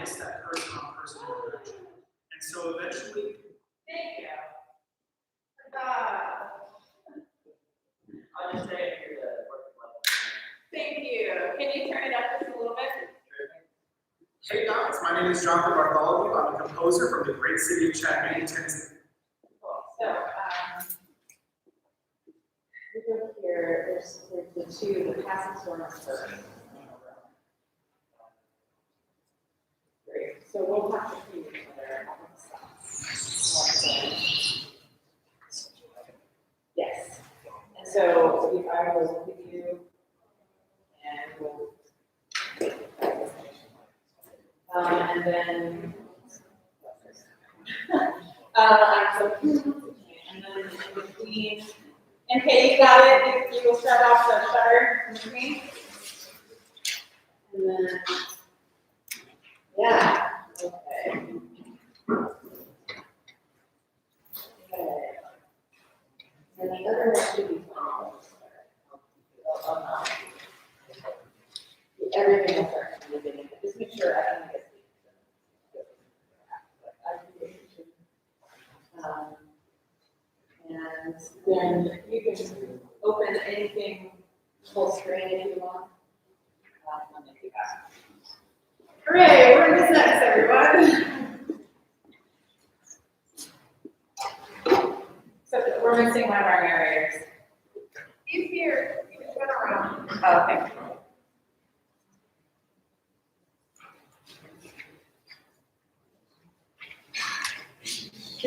miss that person-on-person interaction. And so eventually, Thank you. I'll just say it here that work level. Thank you. Can you turn it up just a little bit? hey guys, my name is Jonathan Bartholomew. I'm a composer from the great city of Chattanooga, Tennessee. Cool. So, we go here, there's the two, the passive storms first. Great. So we'll talk to you together. Yes. And so I will look at you and we'll and then and then in between, and Katie, you got it? You will start off the shutter in between. And then, yeah, okay. Okay. And the other one should be fine. Everything will start from the beginning, but just make sure I can get and then you can open anything full screen if you want. Hooray, we're in business, everyone. So we're missing one of our narrators. He's here. He's been around. Oh, okay.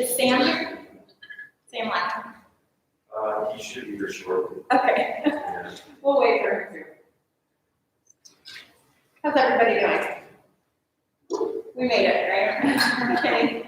Is Sam here? Sam last. He should be here shortly. Okay. Yeah. We'll wait for him. How's everybody doing? We made it, right? Okay.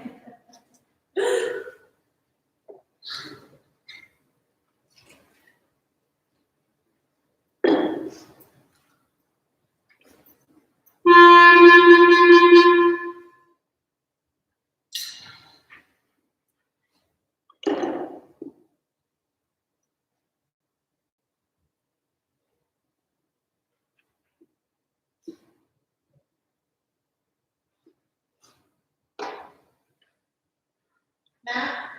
Matt?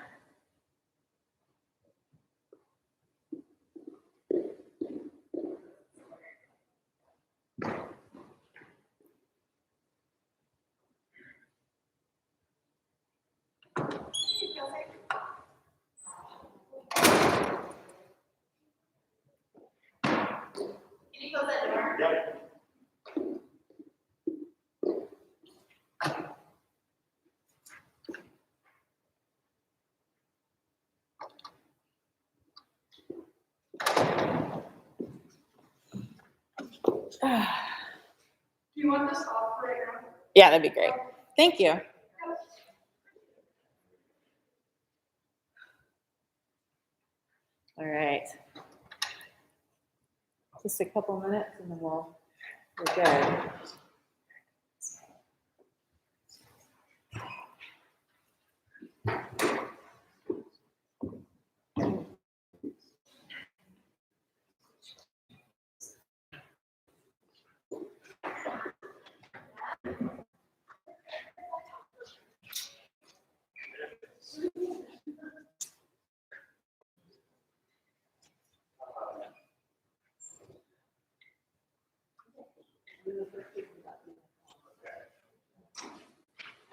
Can you close that door? Yep. Do you want this off right now? Yeah, that'd be great. Thank you. All right. Just a couple minutes and then we're good.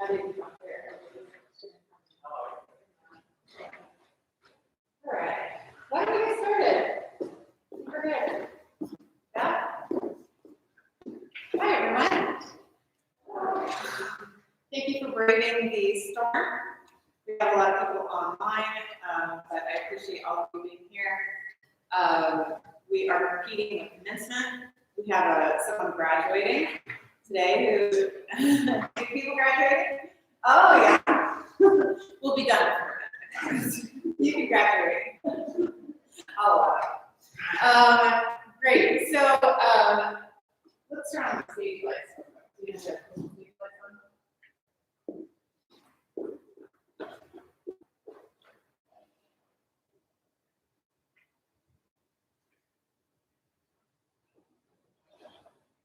How did you come here? All right. Why don't we get started? We're good. Yeah? Hi, everyone. Thank you for braving the storm. We have a lot of people online, but I appreciate all of you being here. We are repeating a commencement. We have someone graduating today who, two people graduating? Oh, yeah. We'll be done for a minute. You can graduate. I'll allow it. Great. So let's turn on the stage lights. You have to put the stage lights on.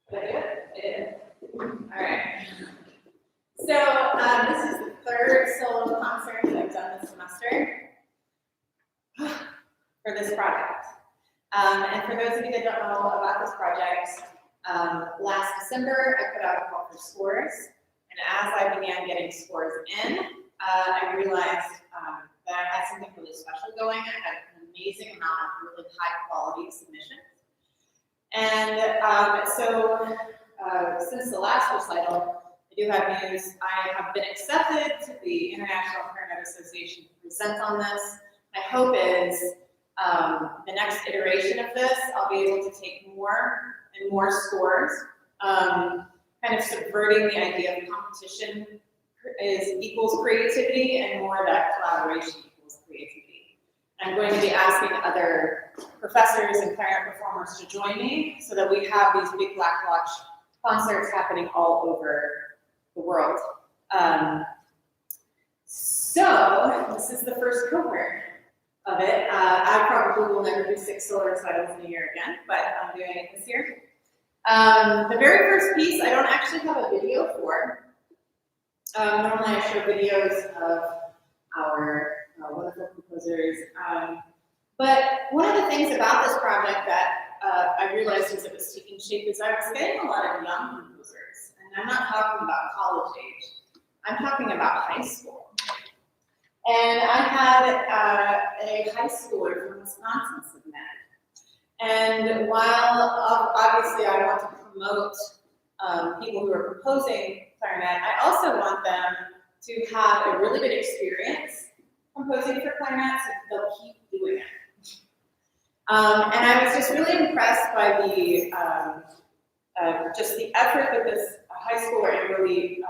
Is that it? It is. All right. This is the third solo concert that I've done this semester for this project. And for those of you that don't know about this project, last December I put out a call for scores, and as I began getting scores in, I realized that I had something really special going. I had an amazing amount of really high quality submissions. And since the last recital, I do have news. I have been accepted to the International Clarinet Association to present on this. My hope is the next iteration of this, I'll be able to take more and more scores, kind of subverting the idea of competition equals creativity and more that collaboration equals creativity. I'm going to be asking other professors and clarinet performers to join me so that we have these Big Black Blotch concerts happening all over the world. So this is the first cohort of it. I probably will never do 6 solo recitals in a year again, but I'm doing it this year. The very first piece I don't actually have a video for. Normally I show videos of our wonderful composers. But one of the things about this project that I realized as it was taking shape is I was getting a lot of young composers. And I'm not talking about college age. I'm talking about high school. And I had a high schooler from Wisconsin submit. And while obviously I want to promote people who are composing clarinet, I also want them to have a really good experience composing for clarinet so they'll keep doing it. And I was just really impressed by the just the effort that this high schooler really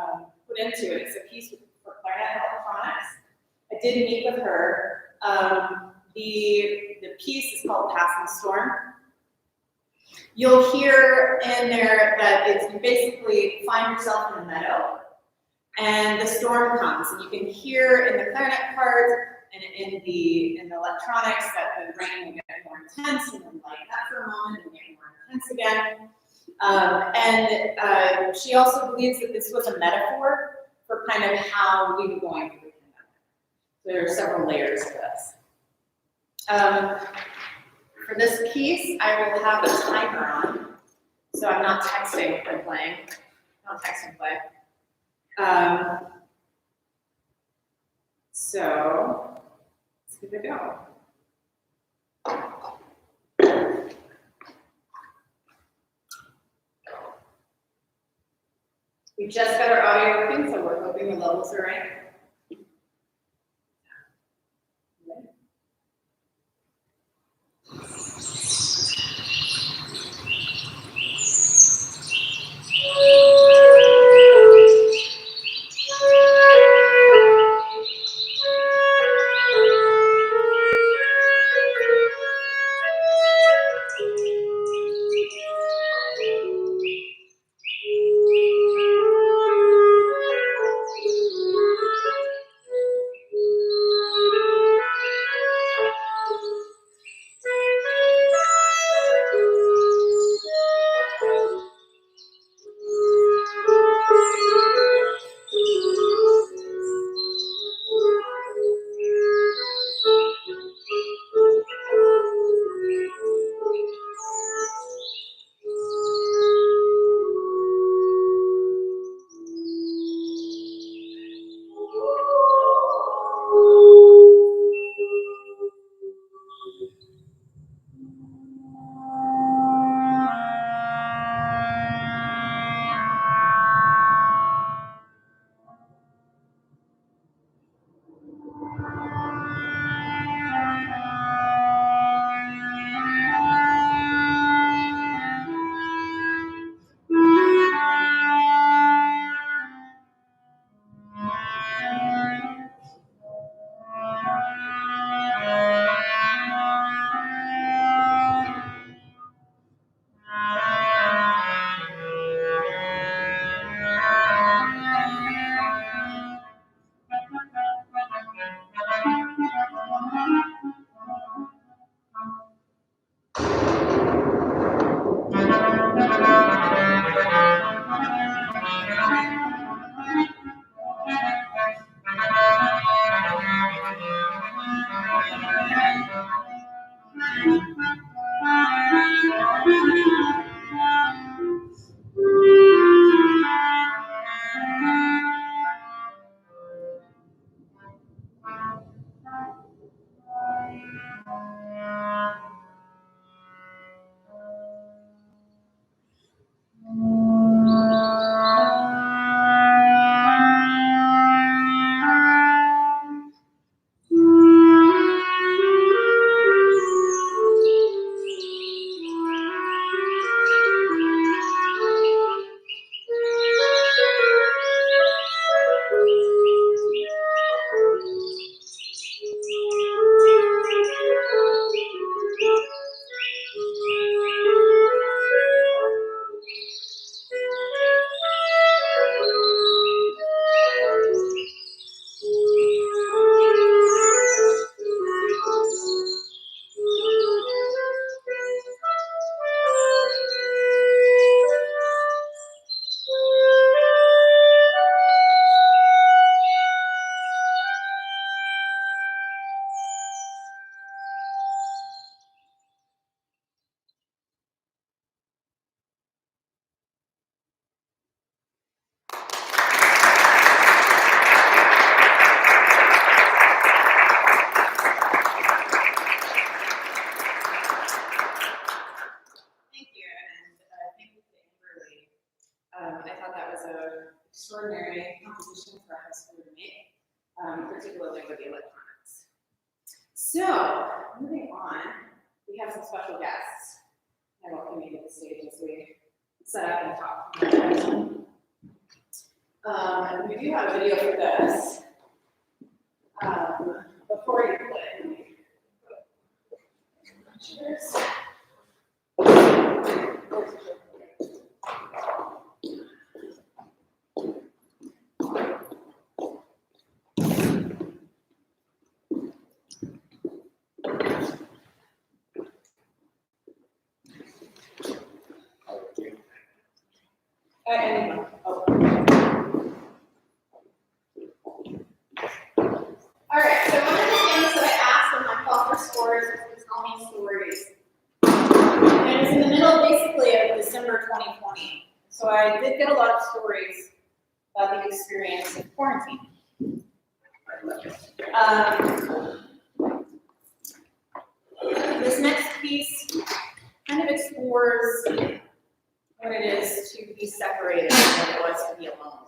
put into it. It's a piece for clarinet and electronics. I did meet with her. The piece is called Passing Storm. You'll hear in there that it's basically find yourself in a meadow and the storm comes, and you can hear in the clarinet part and in the electronics that the rain will get more intense and then lighten up for a moment and get more intense again. And she also believes that this was a metaphor for kind of how we were going through the pandemic. There are several layers to this. For this piece, I will have a timer on, so I'm not texting when playing. Don't text and play. So let's give it a go. We just got our audio working, so we're hoping the levels are right. particularly with the electronics. So, moving on, we have some special guests. I welcome you to the stage as we set up and talk. We do have a video for this. Before you play, cheers. All right, so one of the things that I asked when I called for scores was to tell me stories. And it was in the middle, basically, of December 2020. So I did get a lot of stories about the experience of quarantine. This next piece kind of explores what it is to be separated and what it was to be alone.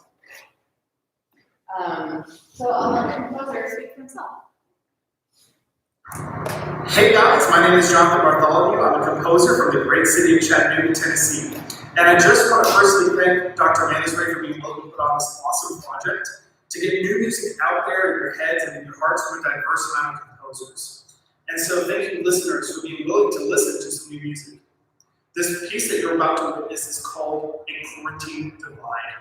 So I'll let the composer speak for himself. Hey guys, my name is Jonathan Bartholomew. I'm a composer from the great city of Chattanooga, Tennessee. And I just want to personally thank Dr. Manasreh for being willing to put on this awesome project to get new music out there in your heads and in your hearts from a diverse amount of composers. And so thank you listeners for being willing to listen to some new music. This piece that you're about to witness is called A Quarantine Divide.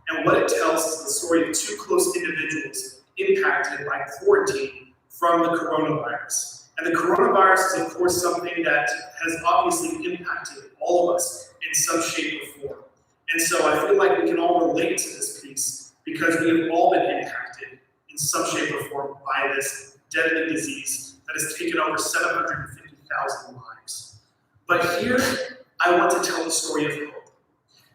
And what it tells is the story of two close individuals impacted by quarantine from the coronavirus. And the coronavirus is, of course, something that has obviously impacted all of us in some shape or form. And so I feel like we can all relate to this piece because we have all been impacted in some shape or form by this deadly disease that has taken over 750,000 lives. But here, I want to tell the story of hope.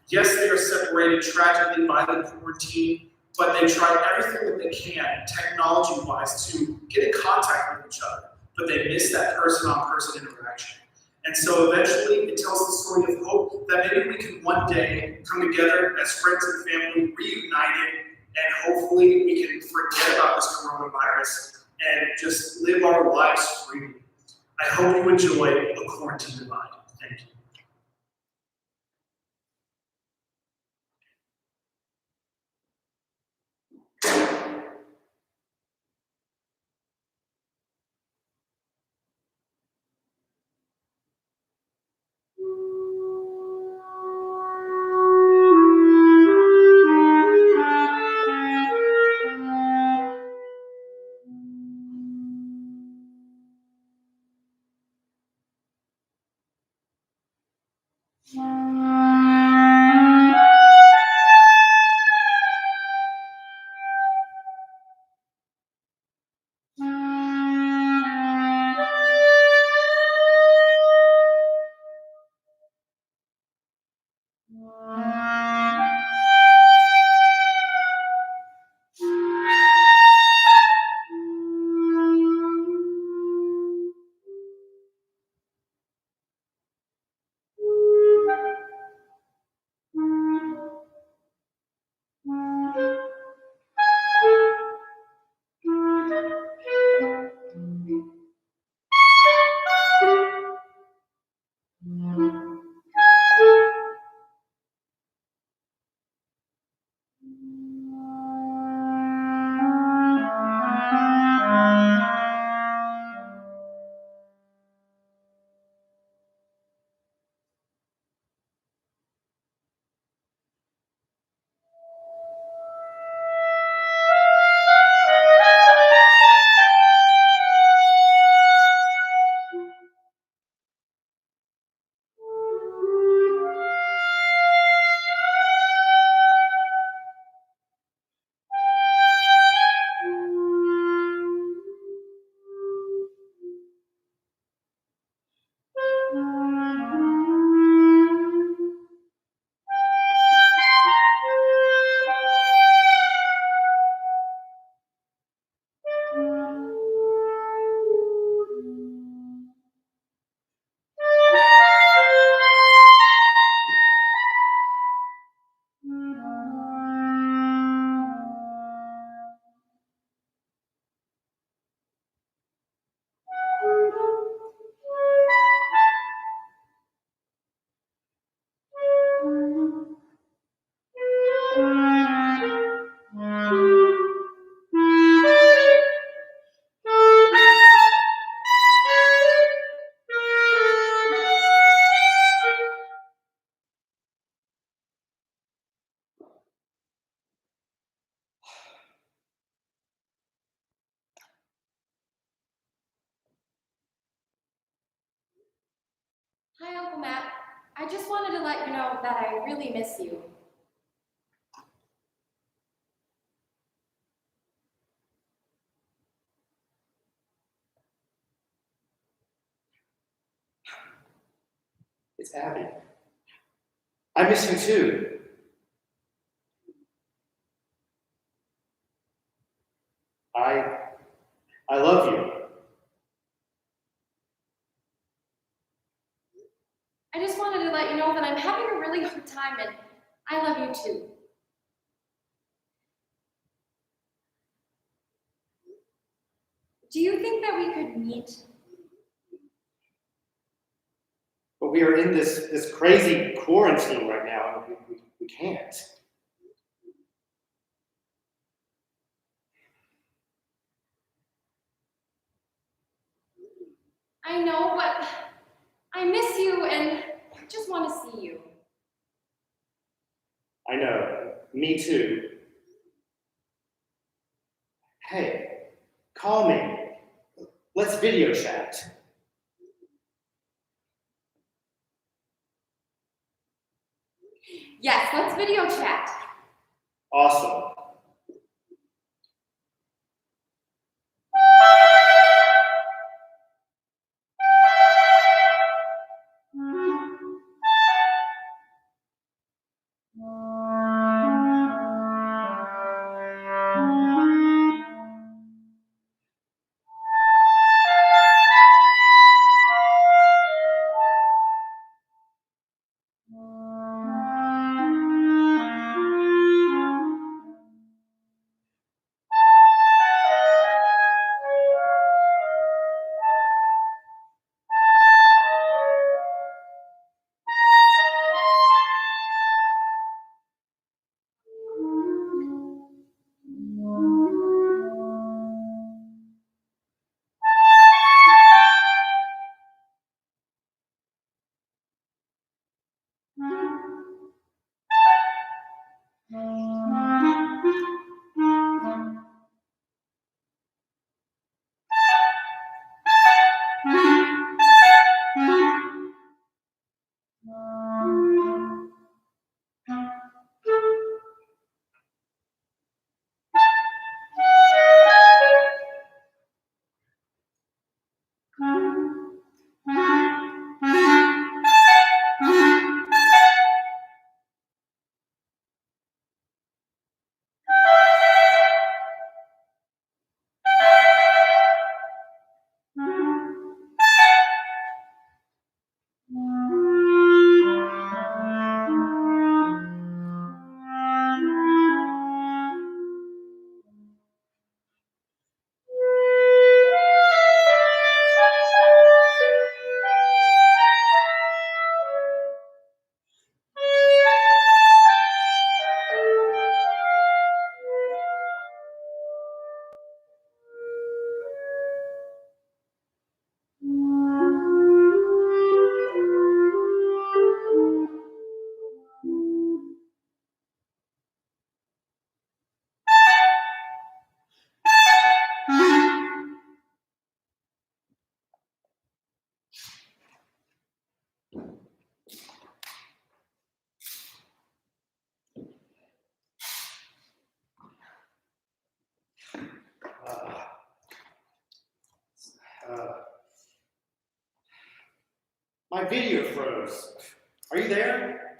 Yes, they are separated tragically by the quarantine, but they try everything that they can, technology-wise, to get in contact with each other. But they miss that person-on-person interaction. And so eventually, it tells the story of hope that maybe we can one day come together as friends and family, reunited, and hopefully we can forget about this coronavirus and just live our lives freely. I hope you enjoy A Quarantine Divide. Thank you. Hi, Uncle Matt. I just wanted to let you know that I really miss you. It's Abby. I miss you too. I love you. I just wanted to let you know that I'm having a really hard time and I love you too. Do you think that we could meet? But we are in this crazy quarantine right now, and we can't. I know, but I miss you and I just want to see you. I know. Me too. Hey, call me. Let's video chat. Yes, let's video chat. Awesome. My video froze. Are you there?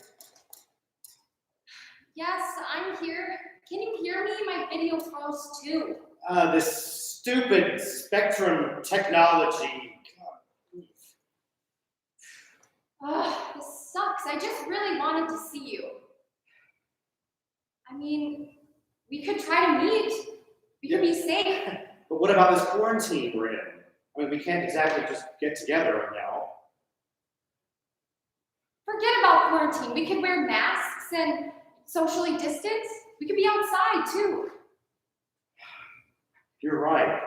Yes, I'm here. Can you hear me? My video froze too. This stupid Spectrum technology. This sucks. I just really wanted to see you. I mean, we could try to meet. We could be safe. But what about this quarantine we're in? I mean, we can't exactly just get together right now. Forget about quarantine. We could wear masks and socially distance. We could be outside too. You're right.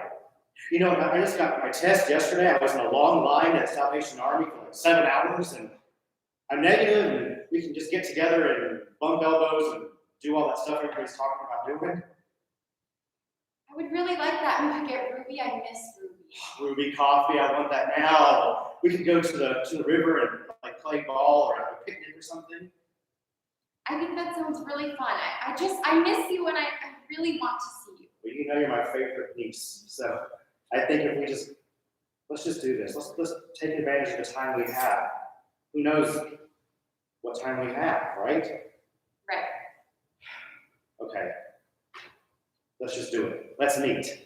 You know, I just got my test yesterday. I was in a long line at Salvation Army for like 7 hours, and I'm negative, and we can just get together and bump elbows and do all that stuff everybody's talking about doing. I would really like that. We could get Ruby. I miss Ruby. Ruby coffee, I want that now. We could go to the river and like play ball or have a picnic or something? I think that sounds really fun. I miss you and I really want to see you. Well, you know you're my favorite niece, so I think if let's just do this. Let's take advantage of the time we have. Who knows what time we have, right? Right. Okay. Let's just do it. Let's meet.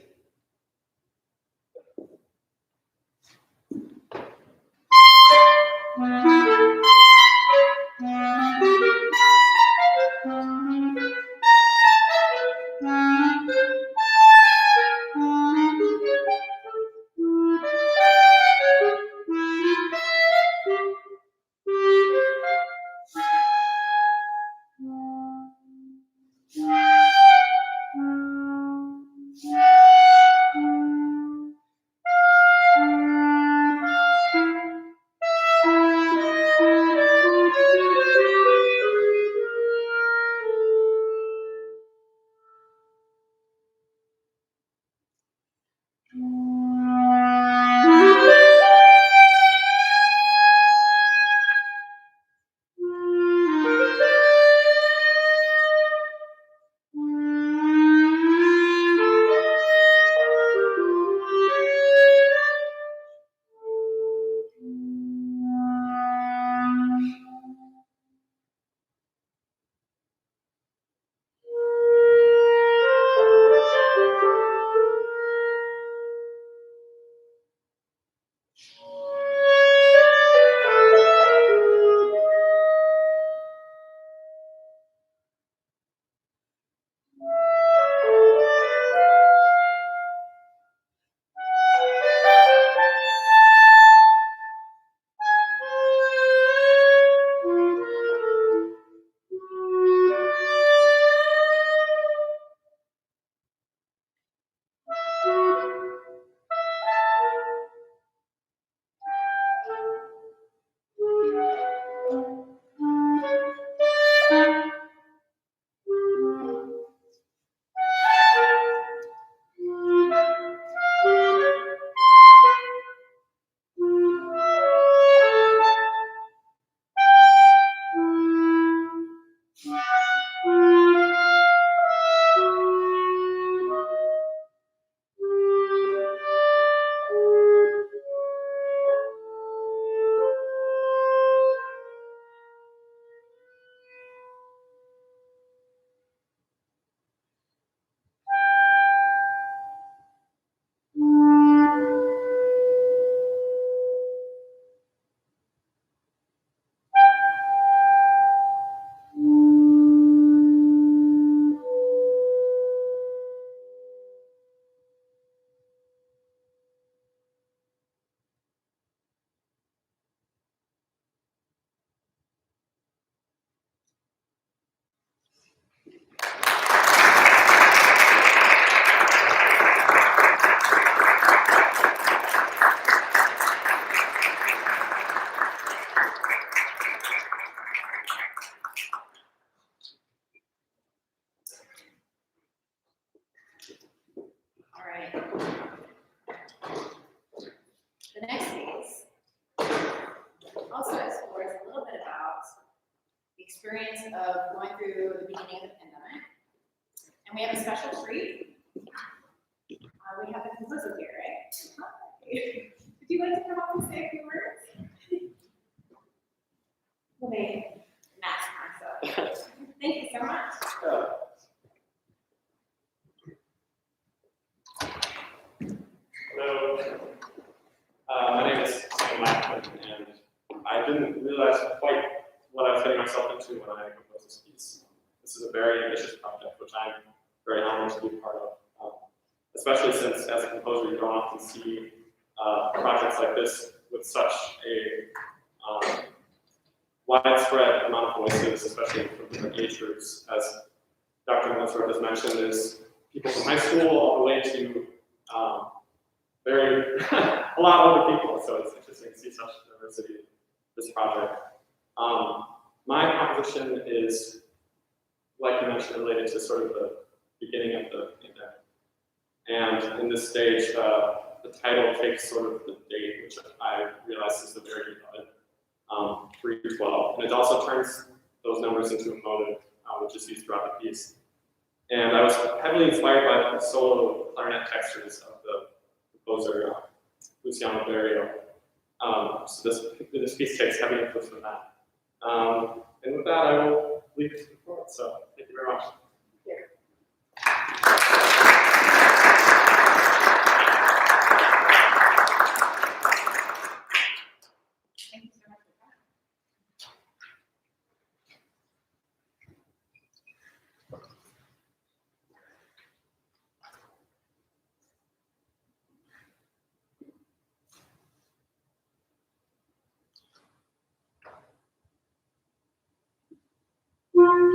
All right. The next phase also explores a little bit about the experience of going through the beginning of the pandemic. And we have a special treat. We have the composer here, right? Hi. Would you like to come up and say a few words? Well, they mask myself. Thank you so much. Hello, my name is Sarah Manasreh, and I didn't realize quite what I was getting myself into when I composed this piece. This is a very ambitious project, which I'm very honored to be a part of, especially since as a composer you don't often see projects like this with such a widespread amount of voices, especially from different age groups. As Dr. Manasreh has mentioned, there's people from high school all the way to a lot of older people, so it's interesting to see such diversity in this project. My composition is, like you mentioned, related to sort of the beginning of the pandemic. And in this stage, the title takes sort of the date, which I realize is the very beginning of it. 3 12, and it also turns those numbers into a motive, which is used throughout the piece. And I was heavily inspired by the solo clarinet textures of the composer Luciano Berio. So this piece takes heavy influence from that. And with that, I will leave it to the floor. So thank you very much. Thank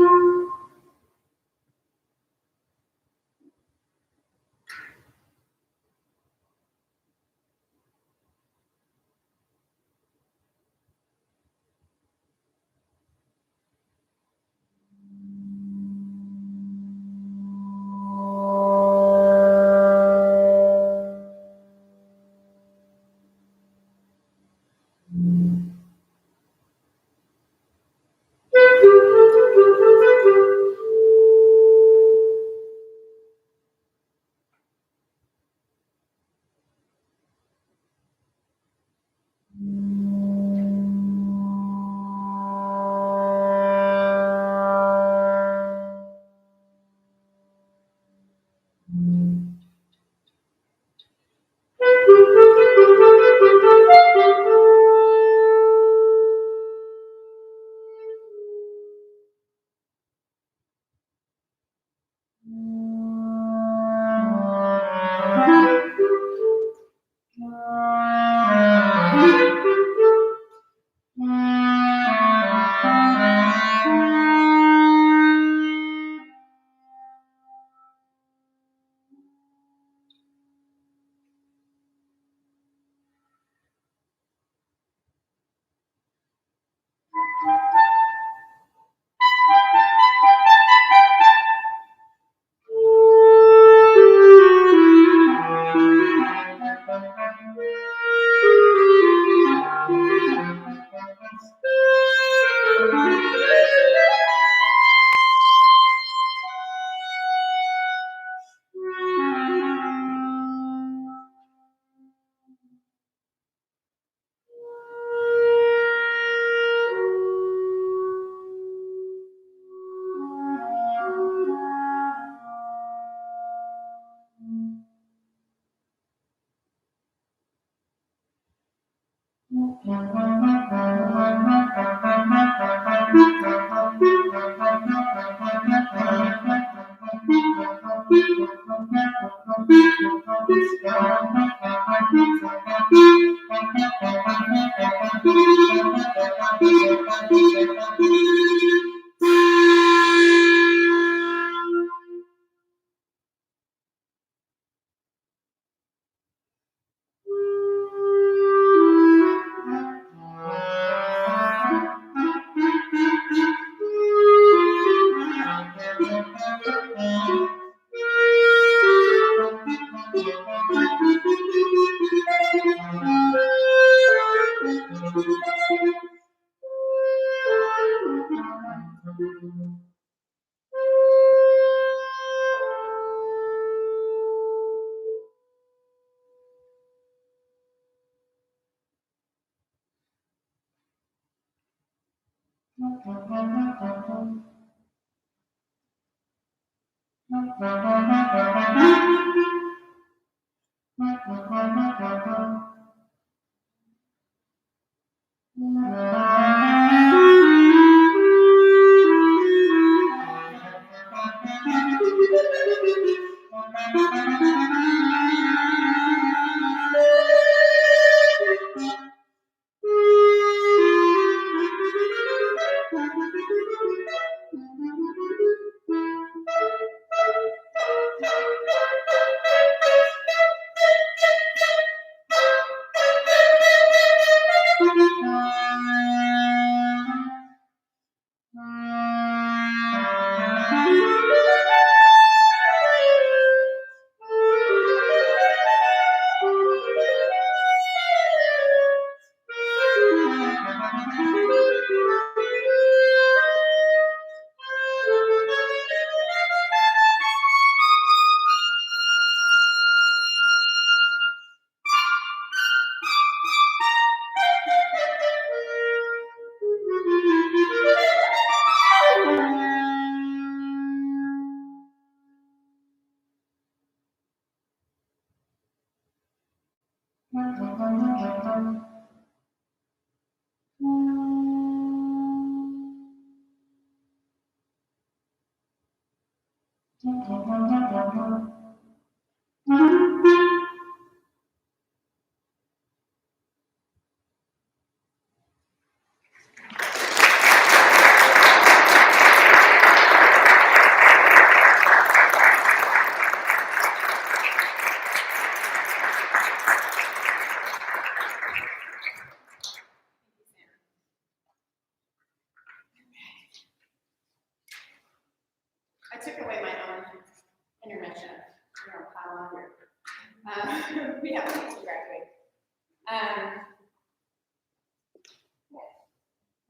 you so much for that.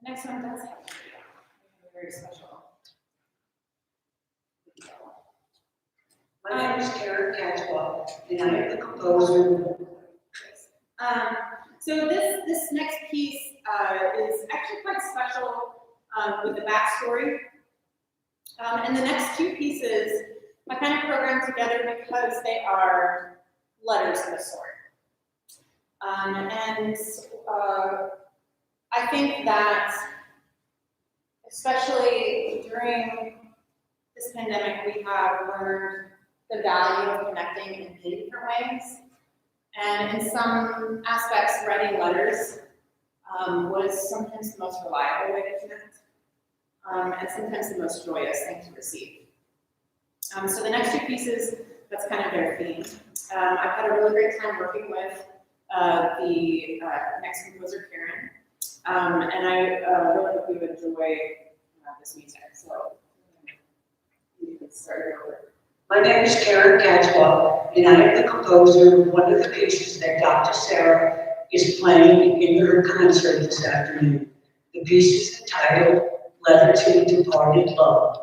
Next one does have a very special. My name is Karen Catchwell, and I am the composer. So this next piece is actually quite special with the backstory. And the next two pieces I kind of programmed together because they are letters of a sort. I think that, especially during this pandemic, we have learned the value of connecting in many different ways. And in some aspects, writing letters was sometimes the most reliable way to connect, and sometimes the most joyous thing to receive. So the next two pieces, that's kind of their theme. I've had a really great time working with the next composer, Karen, and I really hope you enjoy this music. So you can start over. My name is Karen Catchwell, and I am the composer of one of the pieces that Dr. Sarah is playing in her concert this afternoon. The piece is entitled Letter to a Departed Love.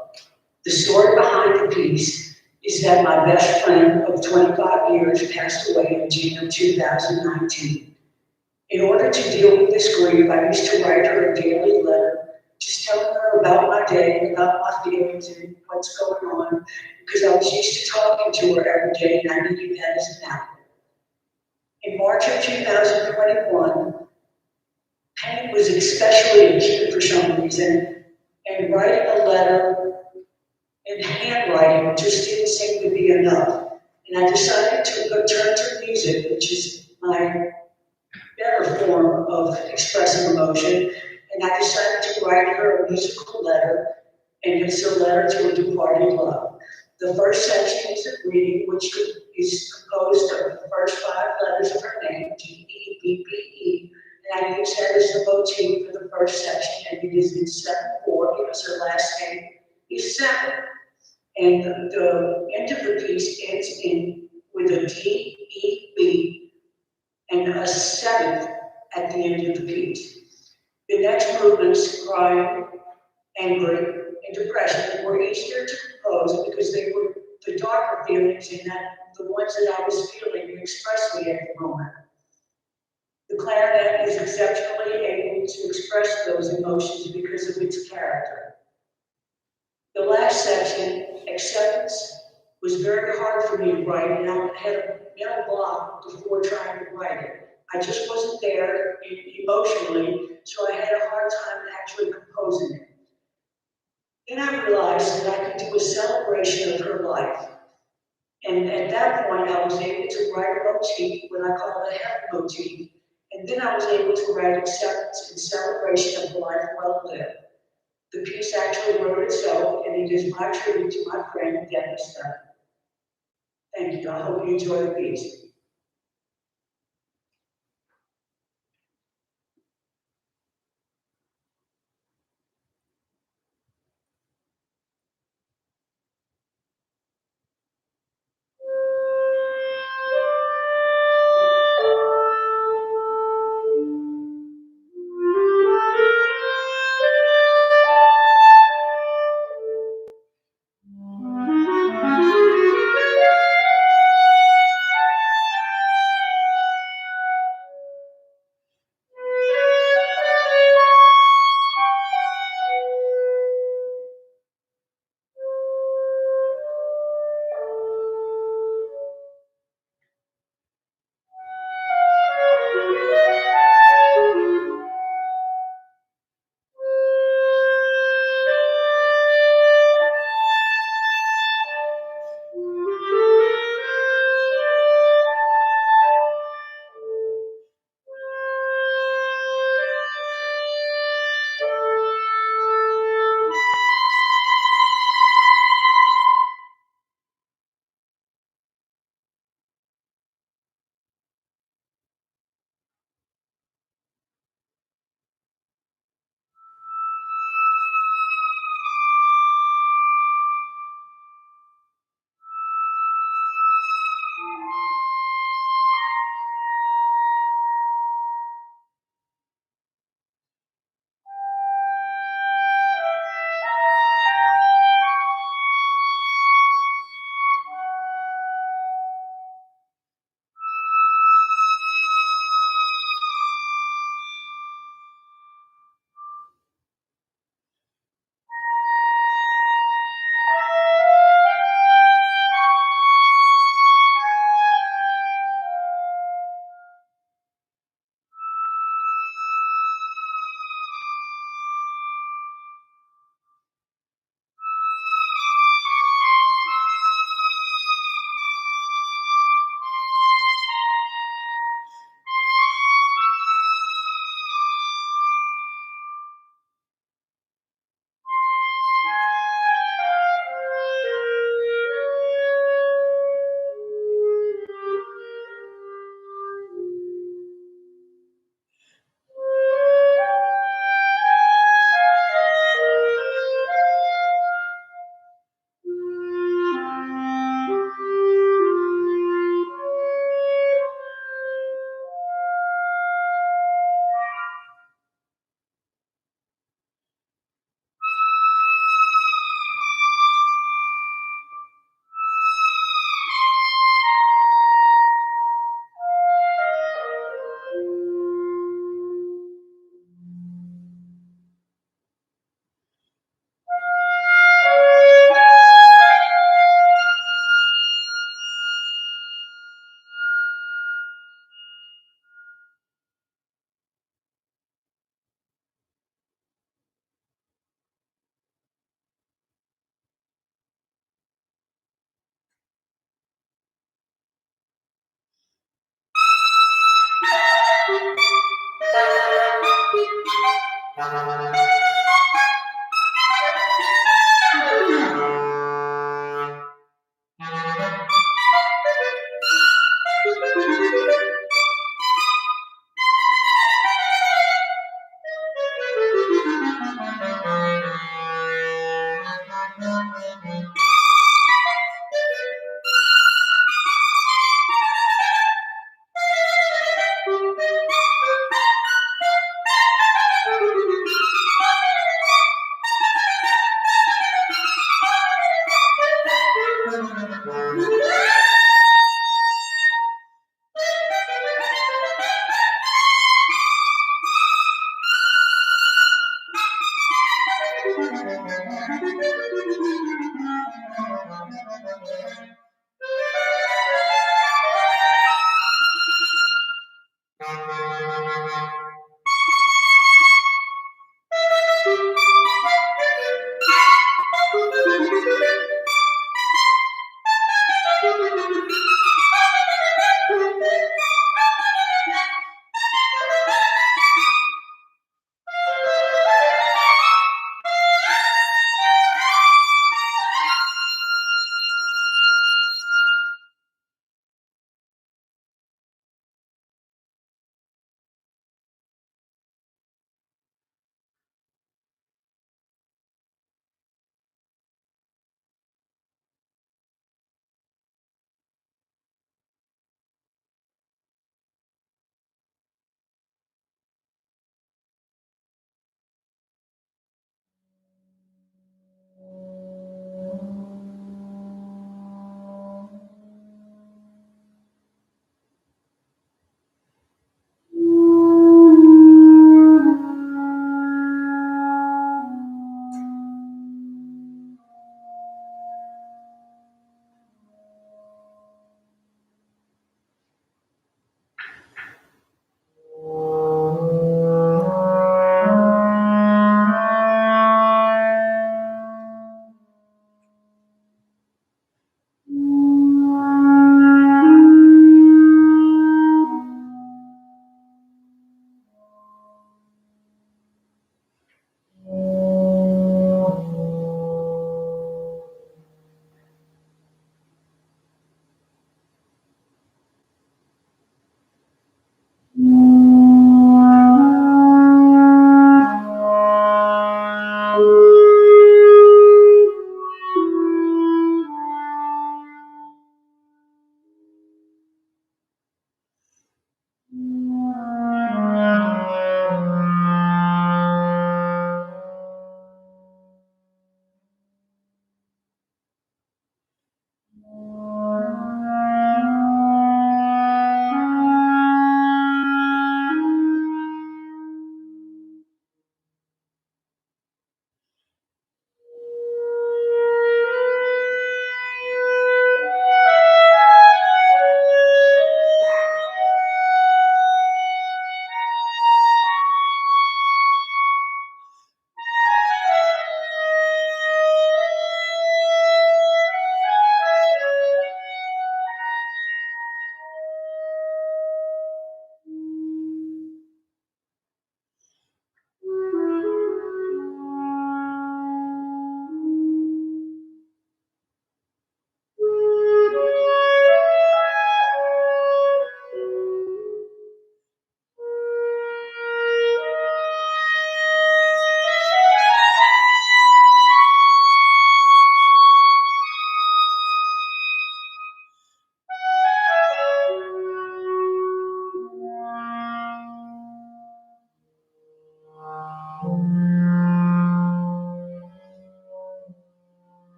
The story behind the piece is that my best friend of 25 years passed away in June of 2019. In order to deal with this grief, I used to write her a daily letter, just telling her about my day, about my feelings and what's going on, because I was used to talking to her every day and I needed that as an outlet. In March of 2021, pain was especially acute for some reason, and writing a letter in handwriting just didn't seem to be enough. And I decided to go turn to music, which is my better form of expressing emotion, and I decided to write her a musical letter, and it's a letter to a departed love. The first section is a greeting, which is composed of the first 5 letters of her name, G-E-B-B-E, and I use that as the motif for the first section, and it is in 7/4 because her last name is 7. And the end of the piece ends with a D-E-B and a 7th at the end of the piece. The next movements, crying, angry, and depression, were easier to compose because they were the darker feelings and the ones that I was feeling expressly at the moment. The clarinet is exceptionally able to express those emotions because of its character. The last section, acceptance, was very hard for me to write, and I had a mental block before trying to write it. I just wasn't there emotionally, so I had a hard time actually composing it. Then I realized that I could do a celebration of her life. And at that point, I was able to write a motif, what I call a health motif. And then I was able to write acceptance and celebration of a life well lived. The piece actually wrote itself, and it is my tribute to my friend, Dennis Dunn. Thank you. I hope you enjoy the piece.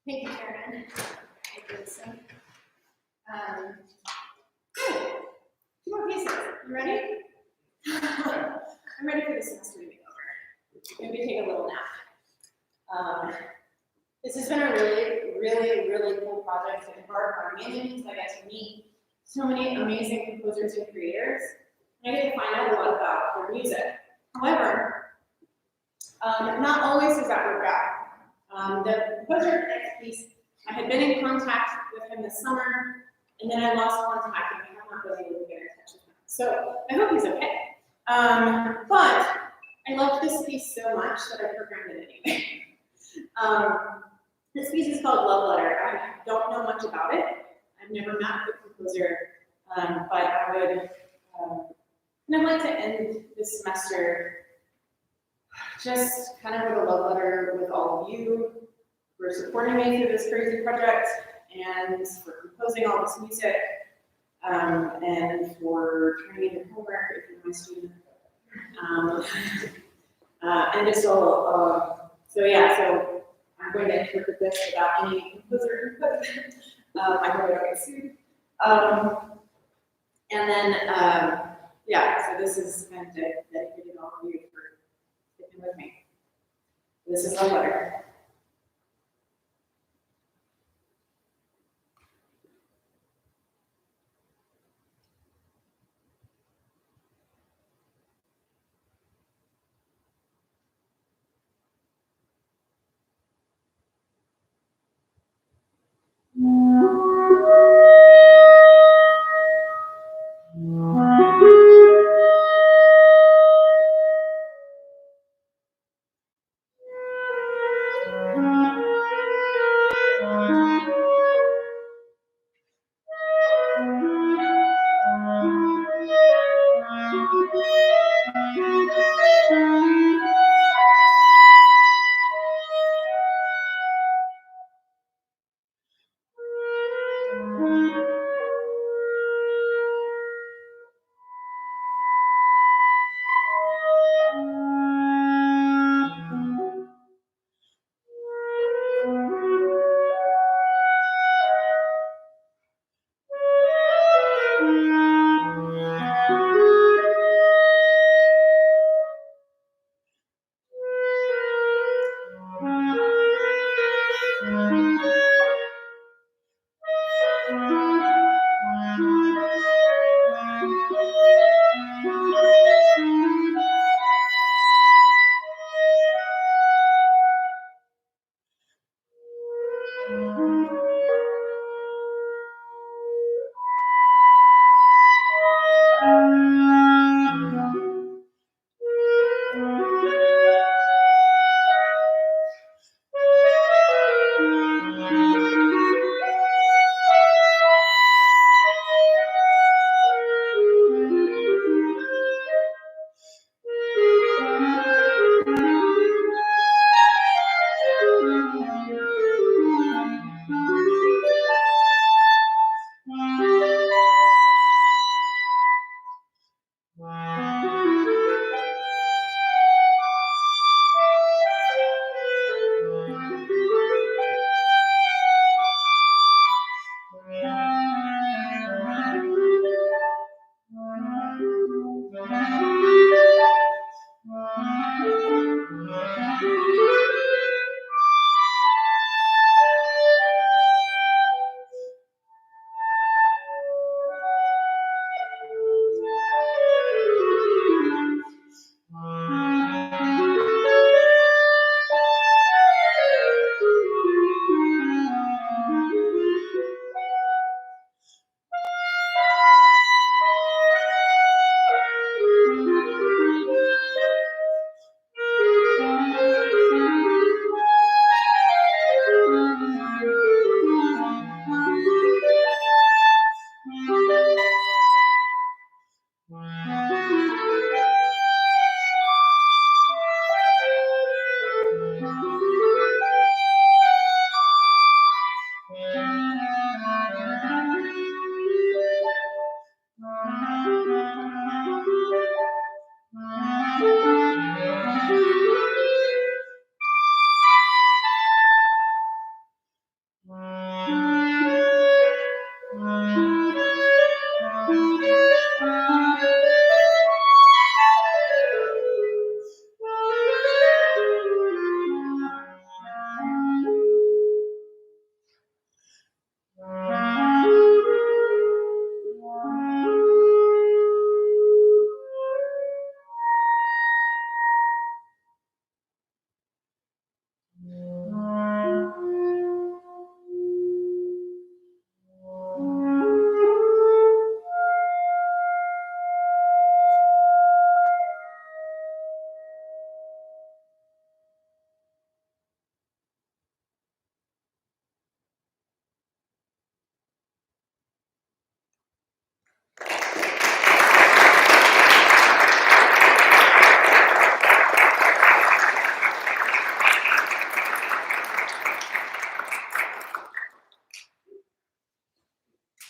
Thank you, Sharon. Thank you, Lisa. Two more pieces. You ready? I'm ready for this semester to be over. Maybe take a little nap. This has been a really cool project to embark on, mainly because I get to meet so many amazing composers and creators, and I get to find out a lot about their music. However, not always does that work out. The composer of the next piece, I had been in contact with him this summer, and then I lost contact, and I have not been able to get in touch with him. So I hope he's okay. But I loved this piece so much that I programmed it anyway. This piece is called Love Letter. I don't know much about it. I've never met the composer, but I would kind of like to end this semester just kind of with a love letter with all of you for supporting me through this crazy project and for composing all this music and for turning in your homework if you're my student. And just all, so I'm going to interpret this without any composer input. I hope I don't get sued. And then, so this is kind of dedicated to all of you for sticking with me. This is a letter.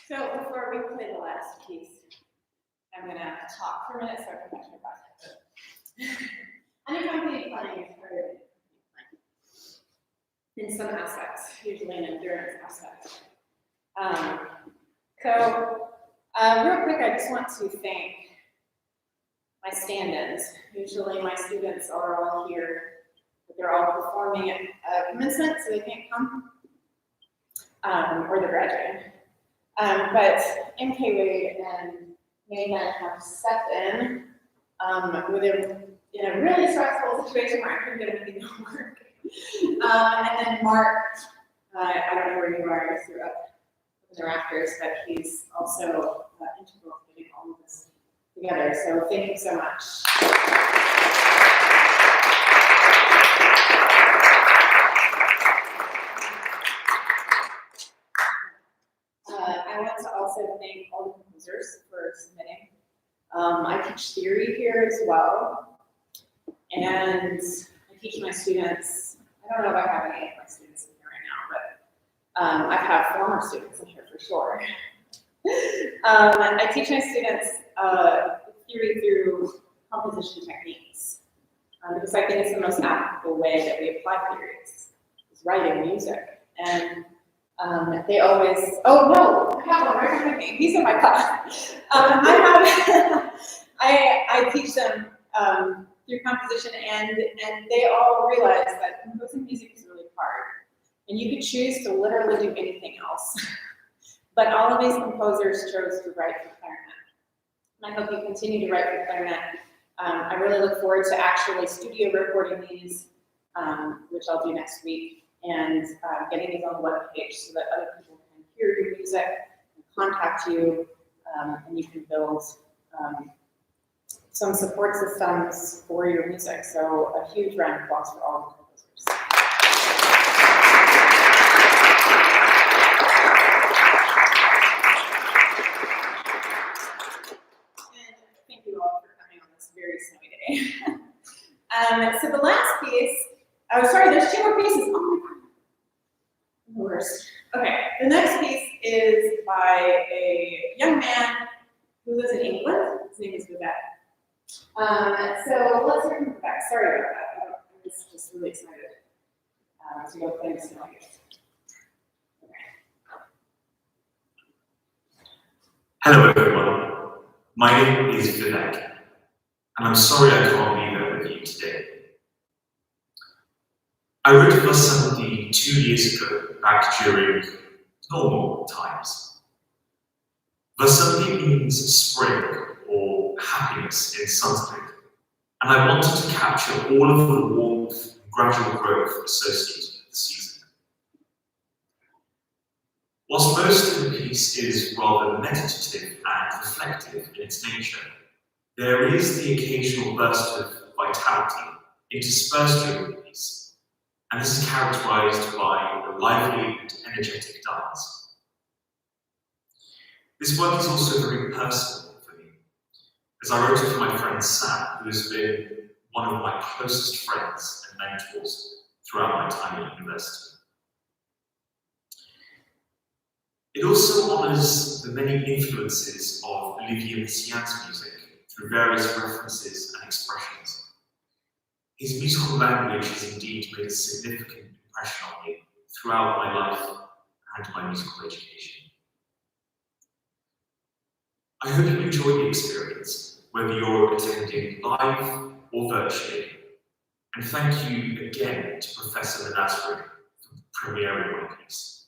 So before we play the last piece, I'm gonna talk for a minute so I can catch my breath. Unaccompanied playing is harder in some aspects, usually an endurance aspect. Real quick, I just want to thank my stand-ins. Usually my students are all here, but they're all performing at commencement, so they can't come, or they're graduating. But MK Wade and Mayna have stepped in in a really stressful situation where I couldn't get anything to work. And then Mark, I don't know where you are, you're up in the rafters, but he's also integral to getting all of this together. So thank you so much. I want to also thank all the composers for submitting. I teach theory here as well, and I teach my students. I don't know if I have any of my students in here right now, but I've had former students in here for sure. I teach my students theory through composition techniques, because I think it's the most applicable way that we apply theories, is writing music. And they always, oh no, I have one right behind me. He's in my class. I teach them through composition, and they all realize that composing music is really hard. And you could choose to literally do anything else. But all of these composers chose to write for clarinet. And I hope you continue to write for clarinet. I really look forward to actually studio recording these, which I'll do next week, and getting these on the webpage so that other people can hear your music and contact you, and you can build some support systems for your music. So a huge round of applause for all the composers. And thank you all for coming on this very snowy day. So the last piece, oh sorry, there's two more pieces. Oh my God. The worst. Okay, the next piece is by a young man who lives in England. His name is Vivek. So let's hear from the back. Sorry about that. I was just really excited to go play this song. Hello everyone, my name is Vivek, and I'm sorry I can't be there with you today. I wrote Vasanti 2 years ago, back during normal times. Vasanti means spring or happiness in Sanskrit, and I wanted to capture all of the warmth and gradual growth associated with the season. Whilst most of the piece is rather meditative and reflective in its nature, there is the occasional burst of vitality interspersed during the piece, and this is characterized by a lively and energetic dance. This work is also very personal for me, as I wrote it for my friend Sam, who has been one of my closest friends and mentors throughout my time at university. It also honors the many influences of Olivier Messiaen's music through various references and expressions. His musical language has indeed made a significant impression on me throughout my life and my musical education. I hope you enjoy the experience, whether you're attending live or virtually, and thank you again to Professor Manasreh for premiering my piece.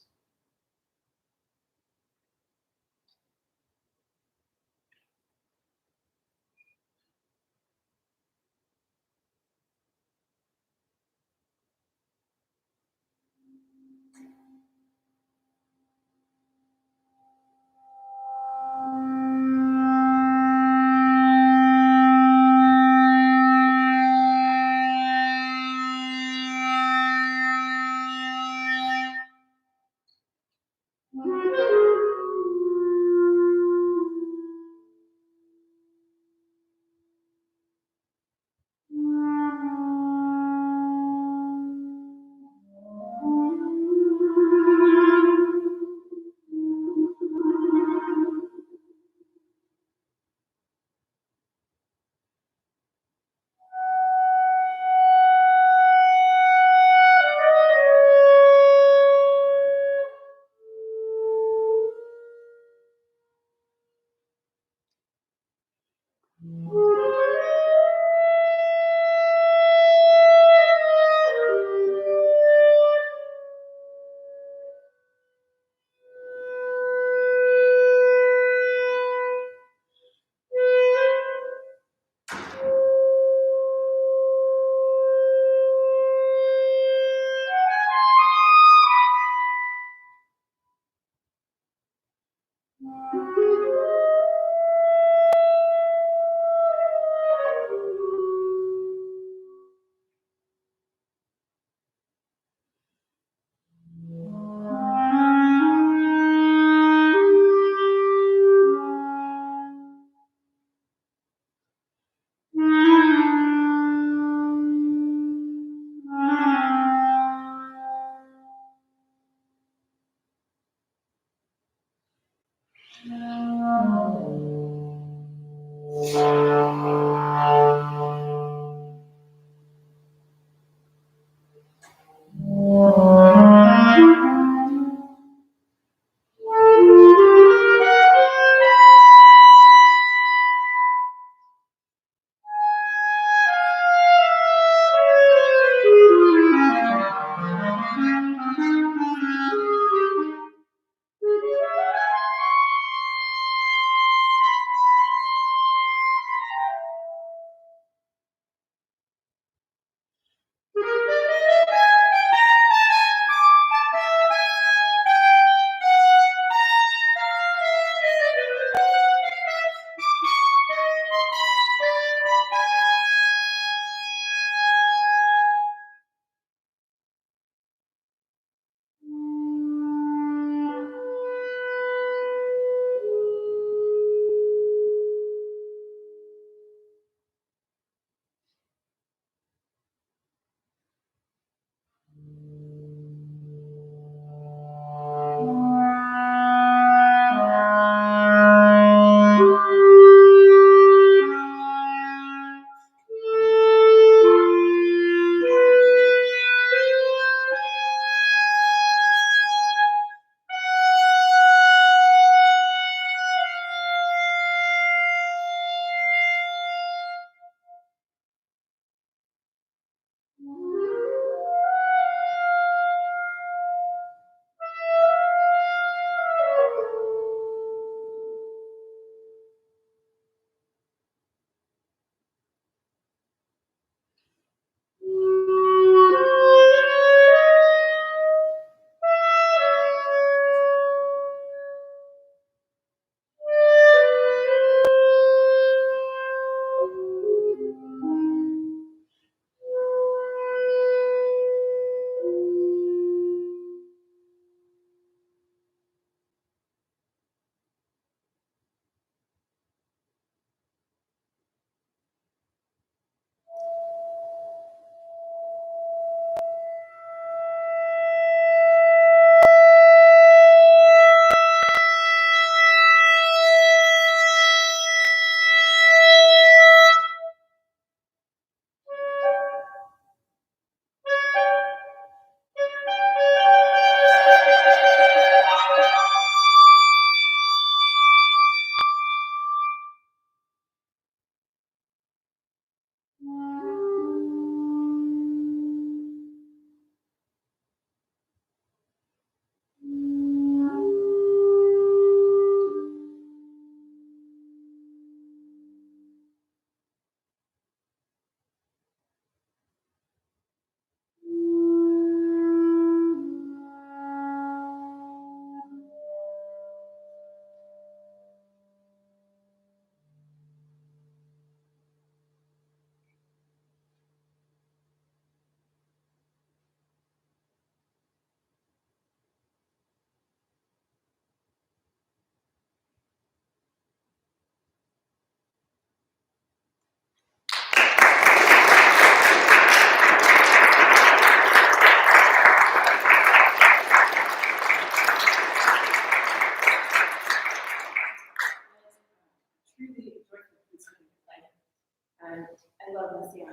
And I love Lucian,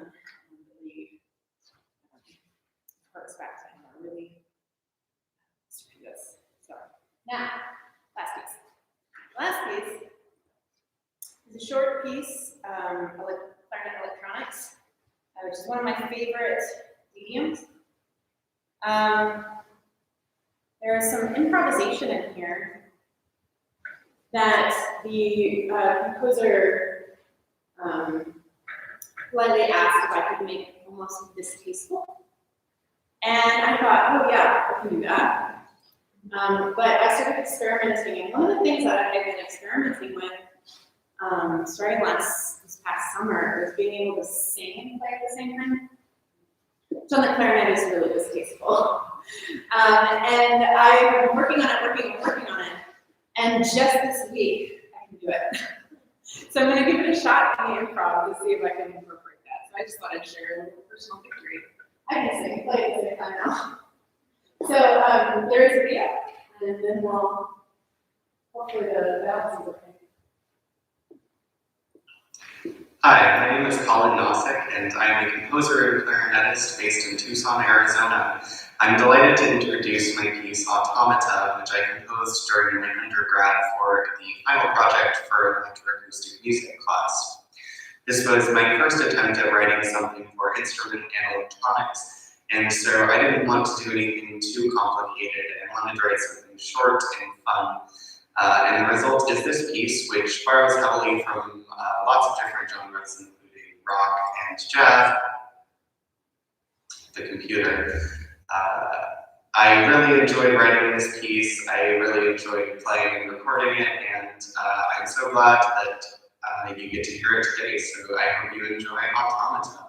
really harks back to him, really studios. So now, last piece. Last piece is a short piece, clarinet electronics, which is one of my favorite mediums. There is some improvisation in here that the composer politely asked if I could make almost distasteful. And I thought, oh yeah, I can do that. But I started experimenting, and one of the things that I've been experimenting with, starting this past summer, was being able to sing and play at the same time. Which on the clarinet is really distasteful. And I've been working on it, and just this week, I can do it. So I'm gonna give it a shot in the improv to see if I can incorporate that. So I just thought I'd share a little personal victory. I can sing and play at the same time now. So there is a video, and then we'll hopefully the balance is okay. Hi, my name is Colin Nosek, and I am a composer and clarinetist based in Tucson, Arizona. I'm delighted to introduce my piece Automata, which I composed during my undergrad for the final project for electroacoustic music class. This was my first attempt at writing something for instrument and electronics, and so I didn't want to do anything too complicated and wanted to write something short and fun. And the result is this piece, which borrows heavily from lots of different genres, including rock and jazz, the computer. I really enjoyed writing this piece. I really enjoyed playing and recording it, and I'm so glad that you get to hear it today. So I hope you enjoy Automata.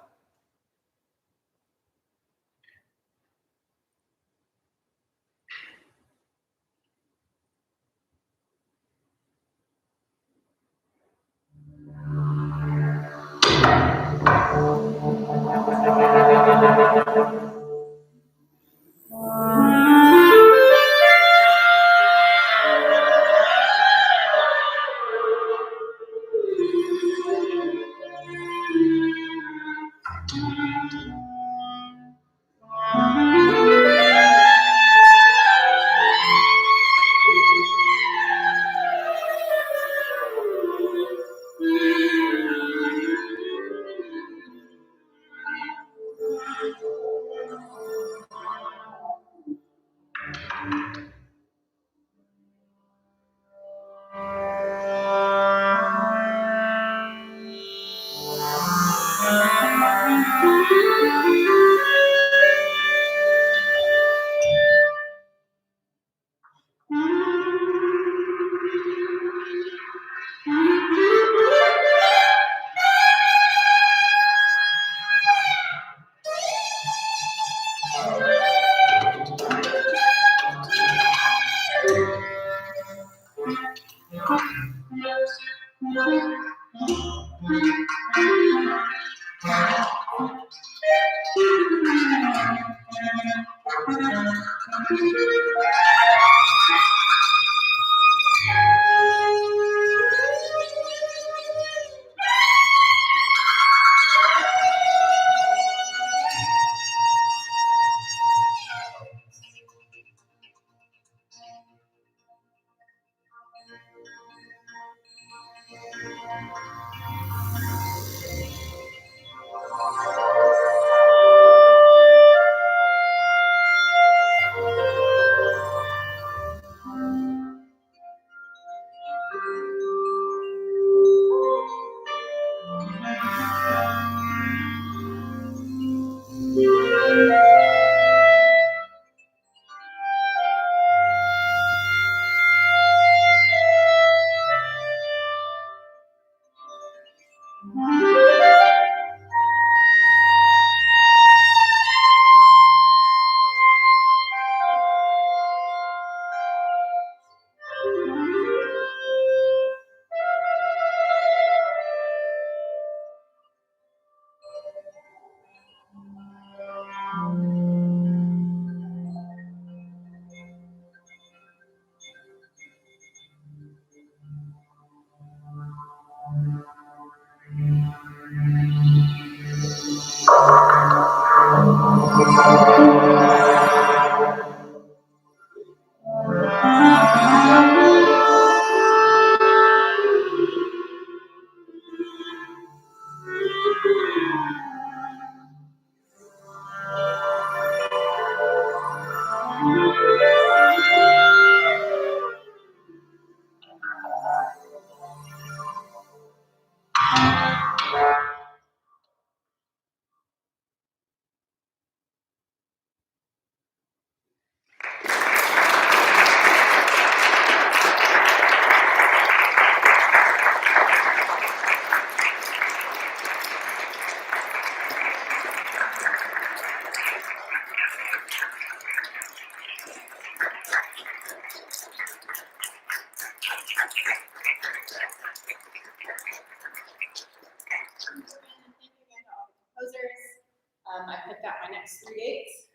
I picked out my next 3 dates,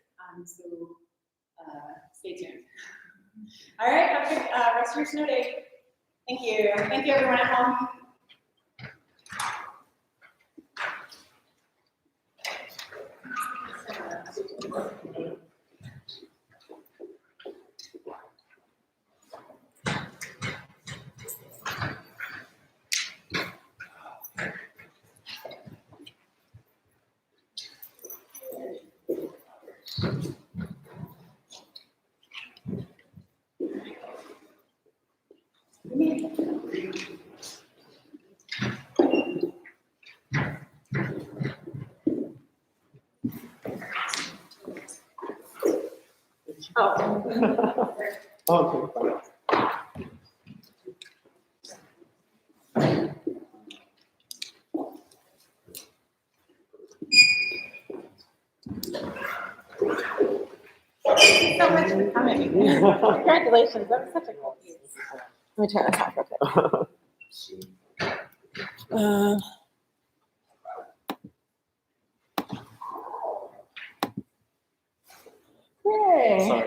so stay tuned. All right, have a good rest of your snow day. Thank you. Thank you, everyone at home. Okay. Thank you so much for coming. Congratulations, that was such a cool piece. Let me turn this off real quick. Yay. Sorry.